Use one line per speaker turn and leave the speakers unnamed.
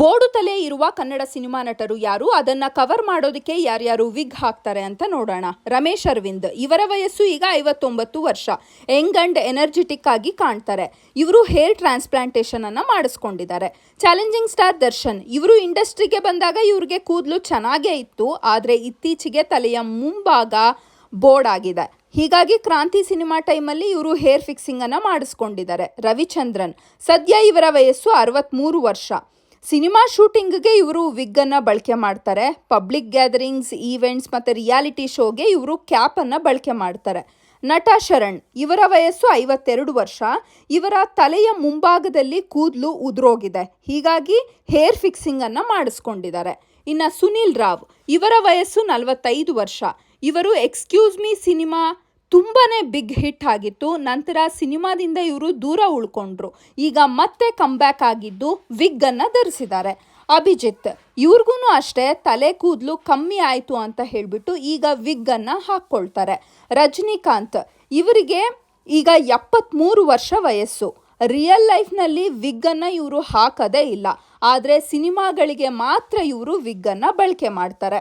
ಬೋಡು ತಲೆ ಇರುವ ಕನ್ನಡ ಸಿನಿಮಾ ನಟರು ಯಾರು, ಅದನ್ನ ಕವರ್ ಮಾಡೋದಕ್ಕೆ ಯಾರ್ಯಾರು ವಿಗ್ ಹಾಕ್ತಾರೆ ಅಂತ ನೋಡೋಣ. ರಮೇಶ್ ಅರವಿಂದ್, ಇವರ ವಯಸ್ಸು ಈಗ 59 ವರ್ಷ. ಯಂಗ್ ಅಂಡ್ ಎನರ್ಜೆಟಿಕ್ ಆಗಿ ಕಾಣ್ತಾರೆ. ಇವರು ಹೇರ್ ಟ್ರಾನ್ಸ್ಪ್ಲಾಂಟೇಶನ್ ಅನ್ನ ಮಾಡಿಸ್ಕೊಂಡಿದ್ದಾರೆ. ಚಾಲೆಂಜಿಂಗ್ ಸ್ಟಾರ್ ದರ್ಶನ್, ಇವರು ಇಂಡಸ್ಟ್ರಿಗೆ ಬಂದಾಗ ಇವ್ರಿಗೆ ಕೂದಲು ಚೆನ್ನಾಗೇ ಇತ್ತು, ಆದ್ರೆ ಇತ್ತೀಚೆಗೆ ತಲೆಯ ಮುಂಭಾಗ ಬೋರ್ಡ್ ಆಗಿದೆ. ಹೀಗಾಗಿ ಕ್ರಾಂತಿ ಸಿನಿಮಾ ಟೈಮಲ್ಲಿ ಇವರು ಹೇರ್ ಫಿಕ್ಸಿಂಗ್ ಅನ್ನ ಮಾಡಿಸ್ಕೊಂಡಿದ್ದಾರೆ. ರವಿಚಂದ್ರನ್, ಸದ್ಯ ಇವರ ವಯಸ್ಸು 63 ವರ್ಷ. ಸಿನಿಮಾ ಶೂಟಿಂಗ್ಗೆ ಇವರು ವಿಗ್ ಅನ್ನ ಬಳಕೆ ಮಾಡ್ತಾರೆ. ಪಬ್ಲಿಕ್ ಗ್ಯಾದರಿಂಗ್ಸ್, ಈವೆಂಟ್ಸ್ ಮತ್ತು ರಿಯಾಲಿಟಿ ಶೋಗೆ ಇವರು ಕ್ಯಾಪ್ ಅನ್ನ ಬಳಕೆ ಮಾಡ್ತಾರೆ. ನಟ ಶರಣ್, ಇವರ ವಯಸ್ಸು 52 ವರ್ಷ. ಇವರ ತಲೆಯ ಮುಂಭಾಗದಲ್ಲಿ ಕೂದಲು ಉದುರೋಗಿದೆ, ಹೀಗಾಗಿ ಹೇರ್ ಫಿಕ್ಸಿಂಗ್ ಅನ್ನ ಮಾಡಿಸ್ಕೊಂಡಿದ್ದಾರೆ. ಇನ್ನು ಸುನಿಲ್ ರಾವ್, ಇವರ ವಯಸ್ಸು 45 ವರ್ಷ. ಇವರು ಎಕ್ಸ್ಕ್ಯೂಸ್ ಮೀ ಸಿನಿಮಾ ತುಂಬಾನೇ ಬಿಗ್ ಹಿಟ್ ಆಗಿತ್ತು. ನಂತರ ಸಿನಿಮಾದಿಂದ ಇವರು ದೂರ ಉಳ್ಕೊಂಡ್ರು. ಈಗ ಮತ್ತೆ ಕಮ್ಬ್ಯಾಕ್ ಆಗಿದ್ದು ವಿಗ್ ಅನ್ನ ಧರಿಸಿದ್ದಾರೆ. ಅಭಿಜಿತ್, ಇವ್ರಿಗೂ ಅಷ್ಟೇ ತಲೆ ಕೂದಲು ಕಮ್ಮಿ ಆಯಿತು ಅಂತ ಹೇಳಿಬಿಟ್ಟು ಈಗ ವಿಗ್ ಅನ್ನ ಹಾಕ್ಕೊಳ್ತಾರೆ. ರಜನಿಕಾಂತ್, ಇವರಿಗೆ ಈಗ 73 ವರ್ಷ ವಯಸ್ಸು. ರಿಯಲ್ ಲೈಫ್ನಲ್ಲಿ ವಿಗ್ ಅನ್ನ ಇವರು ಹಾಕದೇ ಇಲ್ಲ, ಆದರೆ ಸಿನಿಮಾಗಳಿಗೆ ಮಾತ್ರ ಇವರು ವಿಗ್ ಅನ್ನ ಬಳಕೆ ಮಾಡ್ತಾರೆ.